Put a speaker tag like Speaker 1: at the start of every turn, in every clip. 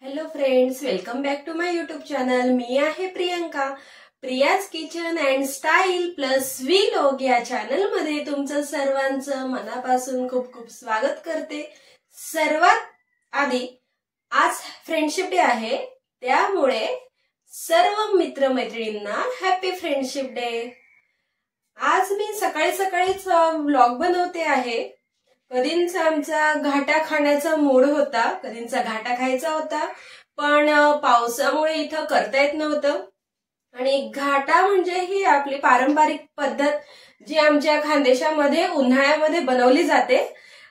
Speaker 1: Hello friends, welcome back to my YouTube channel. मी आहे Priyanka, Priya's kitchen and style plus vlog या channel मध्ये तुमचं सर्वांचं मनापासून खूप खूप स्वागत करते। सर्वात आधी आज फ्रेंडशिप डे आहे, त्यामुळे सर्व मित्रमैत्रिणींना हॅपी फ्रेंडशिप डे। आज मी सकाळी सकाळीच व्लॉग बनवते आहे। कधींचा आमचा घाटा खाण्याचा मूड होता, कधींचा घाटा खायचा होता, पण पावसामुळे इथं करता येत नव्हतं। आणि घाटा म्हणजे ही आपली पारंपरिक पद्धत जी आमच्या खानदेशामध्ये उन्हाळ्यामध्ये बनवली जाते।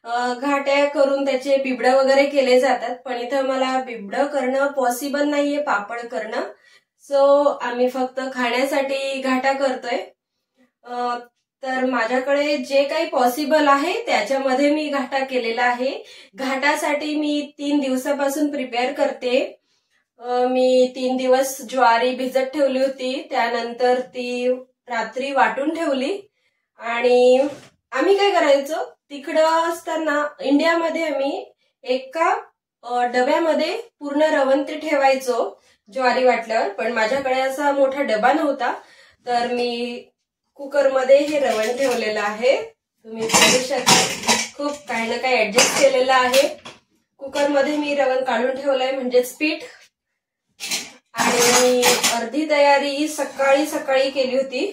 Speaker 1: घाट्या करून त्याचे बिबडं वगैरे केले जातात, पण इथं मला बिबडं करणं पॉसिबल नाहीये, पापड करणं। सो आम्ही फक्त खाण्यासाठी घाटा करतोय। तर माझ्याकडे जे काही पॉसिबल आहे त्याच्यामध्ये मी घाटा केलेला आहे। घाटासाठी मी 3 दिवसापासून प्रिपेअर करते। मी 3 दिवस ज्वारी भिजत ठेवली होती, त्यानंतर ती रात्री वाटून ठेवली। आणि आम्ही काय करायचो, तिकडं असताना इंडियामध्ये आम्ही एका डब्यामध्ये पूर्ण रवंती ठेवायचो ज्वारी वाटल्यावर, पण माझ्याकडे असा मोठा डबा नव्हता, तर मी कुकर मध्ये हे रवण ठेवलेलं आहे। तुम्ही बघू शकता, खूप काही ना काही ऍडजस्ट केलेलं आहे। कुकर मध्ये मी रवण काढून ठेवलंय, म्हणजेच पीठ। आणि अर्धी तयारी सकाळी सकाळी केली होती।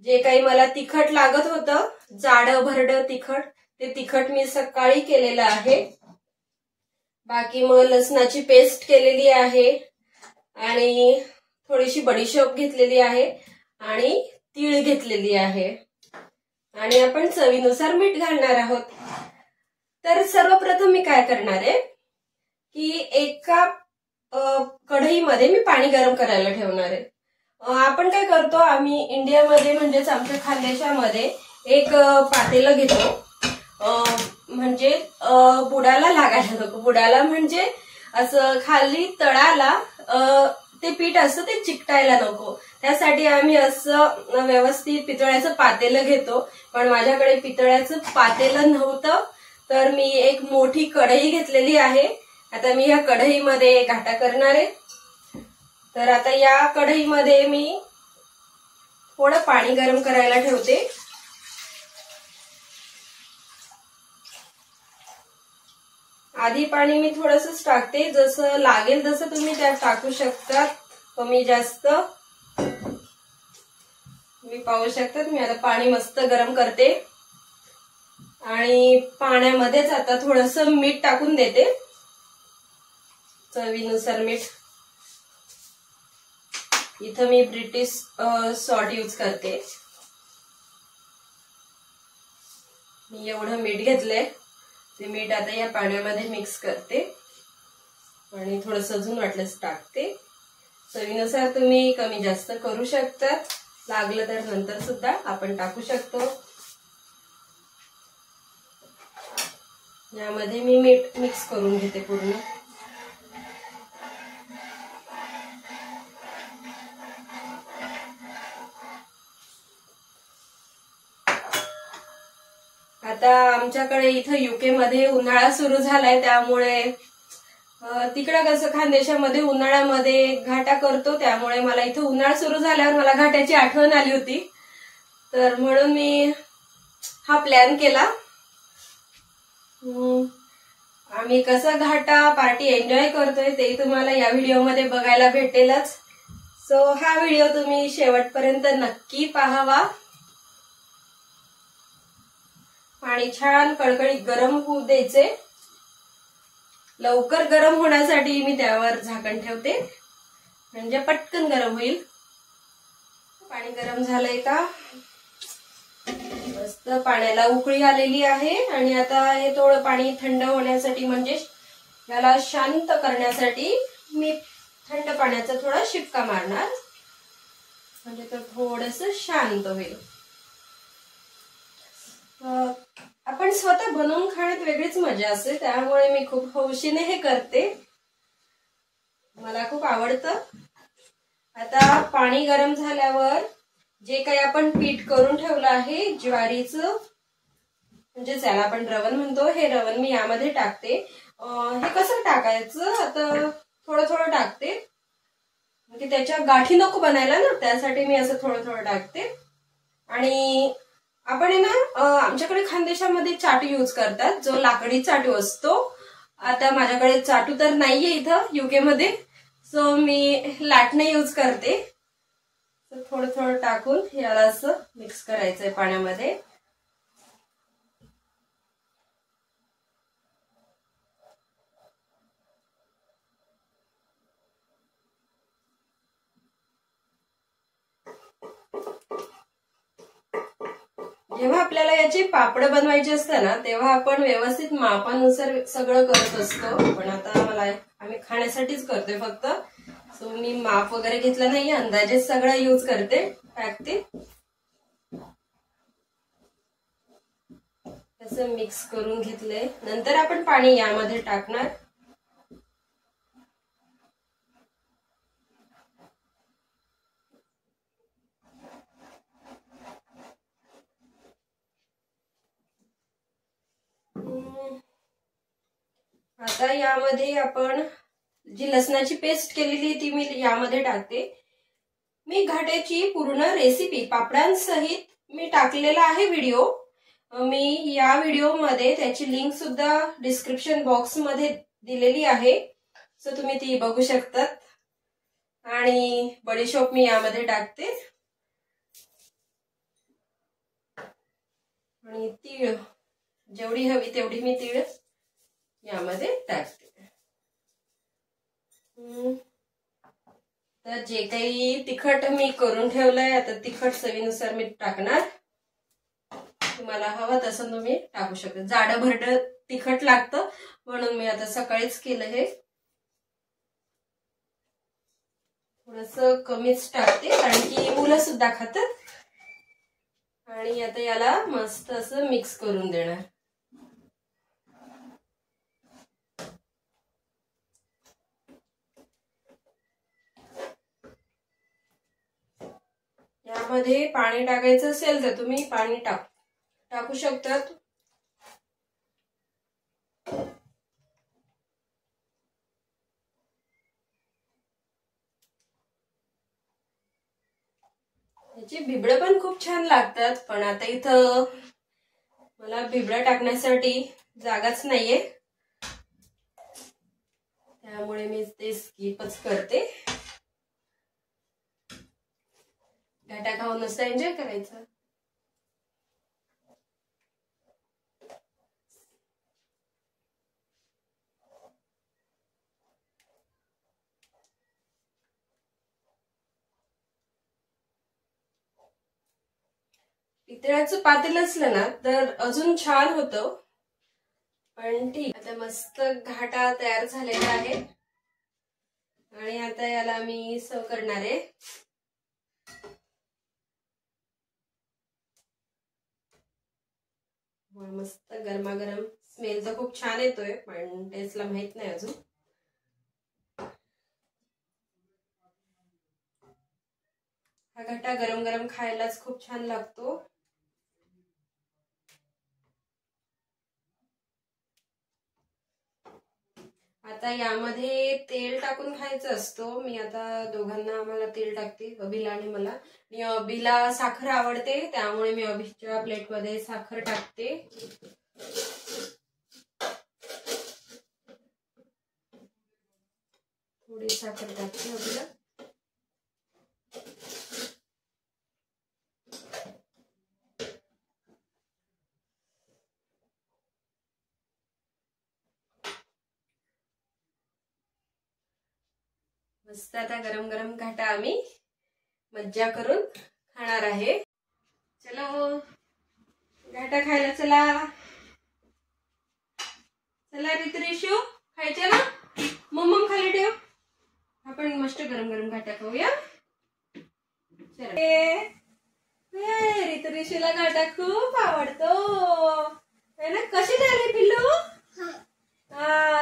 Speaker 1: जे काही मला तिखट लागत होतं, जाडं भरडं तिखट, ते तिखट मी सकाळी केलेलं आहे। बाकी मग लसणाची पेस्ट केलेली आहे आणि थोडीशी बडीशेप घेतलेली आहे आणि तीळ घेतलेली आहे, आणि आपण चवीनुसार मीठ घालणार आहोत। तर सर्वप्रथम मी काय करणार आहे की एका कढईमध्ये मी पाणी गरम करायला ठेवणार आहे। आपण काय करतो, आम्ही इंडियामध्ये म्हणजेच आमच्या खानदेशामध्ये एक पातेलं घेतो, म्हणजे बुडाला लागायला नको। बुडाला म्हणजे असं खाली तळाला ते पीठ असतं ते चिकटायला नको, त्यासाठी आम्ही असं व्यवस्थित पितळ्याचं पातेलं घेतो। पण माझ्याकडे पितळ्याचं पातेलं नव्हतं, तर मी एक मोठी कढई घेतलेली आहे। आता मी या कढईमध्ये घाटा करणार आहे। तर आता या कढईमध्ये मी थोडं पाणी गरम करायला ठेवते। आधी पाणी मी थोडंसंच टाकते, जसं लागेल तसं तुम्ही त्यात टाकू शकता, कमी जास्त। मी पाहू शकता, मी आता पाणी मस्त गरम करते आणि पाण्यामध्येच आता थोडंसं मीठ टाकून देते, चवीनुसार मीठ। इथं मी ब्रिटिश सॉल्ट यूज करते। मी एवढं मीठ घेतलंय, ते मीठ आता या पाण्यामध्ये मिक्स करते आणि थोडंसं अजून वाटलंच टाकते। चवीनुसार तुम्ही कमी जास्त करू शकता, लागलं तर नंतर सुद्धा आपण टाकू शकतो। यामध्ये मी मीठ मिक्स करून घेते पूर्ण। आता आमच्याकडे इथं युके मध्ये उन्हाळा सुरू झालाय, त्यामुळे तिकडं कसं खानदेशामध्ये उन्हाळ्यामध्ये घाटा करतो, त्यामुळे मला इथं उन्हाळा सुरू झाल्यावर मला घाट्याची आठवण आली होती, तर म्हणून मी हा प्लॅन केला। आम्ही कसं घाटा पार्टी एन्जॉय करतोय ते तुम्हाला या व्हिडिओमध्ये बघायला भेटेलच। सो हा व्हिडिओ तुम्ही शेवटपर्यंत नक्की पाहावा। पाणी छान कडकडीत गरम होऊ द्यायचे। लवकर गरम होण्यासाठी मी त्यावर झाकण ठेवते, म्हणजे पटकन गरम होईल। पाणी गरम झालंय का, मस्त पाण्याला उकळी आलेली आहे। आणि आता हे थोडं पाणी थंड होण्यासाठी, म्हणजे याला शांत करण्यासाठी मी थंड पाण्याचा थोडा शिपका मारणार, म्हणजे तो थोडंसं शांत होईल। आपण स्वतः बनवून खाण्यात वेगळीच मजा असते, त्यामुळे मी खूप हौशीने हे करते, मला खूप आवडतं। आता पाणी गरम झाल्यावर जे काही आपण पीठ करून ठेवलं आहे ज्वारीचं, म्हणजे ज्याला आपण रवण म्हणतो, हे रवण मी यामध्ये टाकते हे कसं टाकायचं आता थोडं थोडं टाकते, म्हणजे त्याच्या गाठी नको बनायला ना, त्यासाठी मी असं थोडं थोडं टाकते. आणि आपण आहे ना आमच्याकडे खानदेशामध्ये चाटू यूज करतात, जो लाकडी चाटू असतो. आता माझ्याकडे चाटू तर नाहीये इथं युके मध्ये, सो मी लाटणे यूज करते. थोडं थोडं टाकून याला असं मिक्स करायचंय पाण्यामध्ये. जेव्हा आपल्याला याची पापड बनवायची असते ना, तेव्हा आपण व्यवस्थित मापानुसार सगळं करत असतो. पण आता आम्ही खाण्यासाठीच करतोय फक्त, सो मी माप वगैरे घेतलं नाही, अंदाजे सगळं यूज करते, टाकते. असं मिक्स करून घेतलंय. नंतर आपण पाणी यामध्ये टाकणार. आता यामध्ये आपण जी लसणाची पेस्ट केलेली ती मी यामध्ये टाकते. मी घाट्याची पूर्ण रेसिपी पापडांसहित मी टाकलेला आहे व्हिडिओ. मी या व्हिडिओमध्ये त्याची लिंक सुद्धा डिस्क्रिप्शन बॉक्स मध्ये दिलेली आहे, सो तुम्ही ती बघू शकतात. आणि बडीशोप मी यामध्ये टाकते आणि तीळ जेवढी हवी तेवढी मी तीळ यामध्ये टाकते. तर जे काही तिखट मी करून ठेवलंय, आता तिखट चवीनुसार मी टाकणार. तुम्हाला हवं तसं तुम्ही टाकू शकता. जाडं भरडं तिखट लागतं म्हणून मी आता सकाळीच केलं हे. थोडंसं कमीच टाकते कारण की मुलं सुद्धा खातात. आणि आता याला मस्त असं मिक्स करून देणार. यामध्ये पाणी टाकायचं असेल तर तुम्ही पाणी टाकू शकतात. याची बिबडं पण खूप छान लागतात, पण आता इथं मला बिबडं टाकण्यासाठी जागाच नाहीये, त्यामुळे मी ते स्किपच करते. घाटा खाऊन नुसतं एन्जॉय करायचं. पितळाचं पातेलं असलं ना तर अजून छान होतं. पण ठीक, आता मस्त घाटा तयार झालेला आहे आणि आता याला मी सर्व करणार आहे. मस्त गरमागरम स्मेल तर खूप छान येतोय, पण टेस्टला माहित नाही अजून. हा घाटा गरम गरम खायलाच खूप छान लागतो. आता यामध्ये तेल टाकून खायचं असतो. मी आता दोघांना आम्हाला तेल टाकते, अभिला आणि मला. आणि अभिला साखर आवडते त्यामुळे मी अभिच्या प्लेटमध्ये साखर टाकते. थोडी साखर टाकते अभिला. मस्त आता गरम गरम घाटा आम्ही मज्जा करून खाणार आहे. चलो घाटा खायला चला. चला रितरेशू खायचे ना, मम्मम खाली ठेव. आपण मस्त गरम गरम घाटा खाऊया. रितरेशूला घाटा खूप आवडतो है ना. कसे झाले पिल्लू?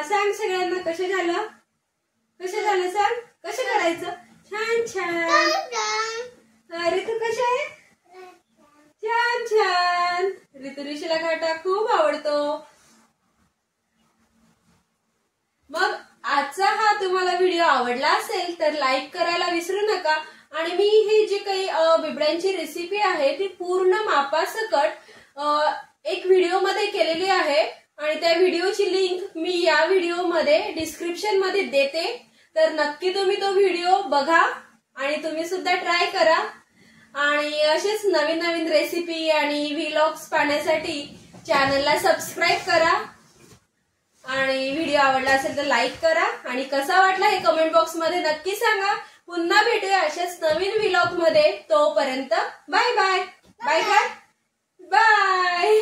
Speaker 1: सांग सगळ्यांना कसे झालं, कसे झालं सांग. कसं करायचं? छान छान. ऋतू कशी आहे? छान छान. ऋतुरीशीला घाटा खूप आवडतो. व्हिडिओ आवडला असेल तर लाईक करायला विसरू नका। आणि मी हे जी काही बिबड्यांची रेसिपी आहे ती पूर्ण मापासकट एक व्हिडिओ मध्ये केलेली आहे आणि त्या व्हिडिओची लिंक मी या व्हिडिओ मध्ये डिस्क्रिप्शन मध्ये देते, तर नक्की तुम्ही तो व्हिडिओ बघा आणि तुम्ही सुद्धा ट्राय करा। आणि असेच नवीन नवीन रेसिपी आणि व्लॉग्स पाहण्यासाठी चॅनलला सबस्क्राईब करा आणि व्हिडिओ आवडला असेल तर लाईक करा आणि कसा वाटला हे कमेंट बॉक्स मध्ये नक्की सांगा। पुन्हा भेटूया अशाच नवीन व्लॉग मध्ये, तोपर्यंत bye bye bye bye bye.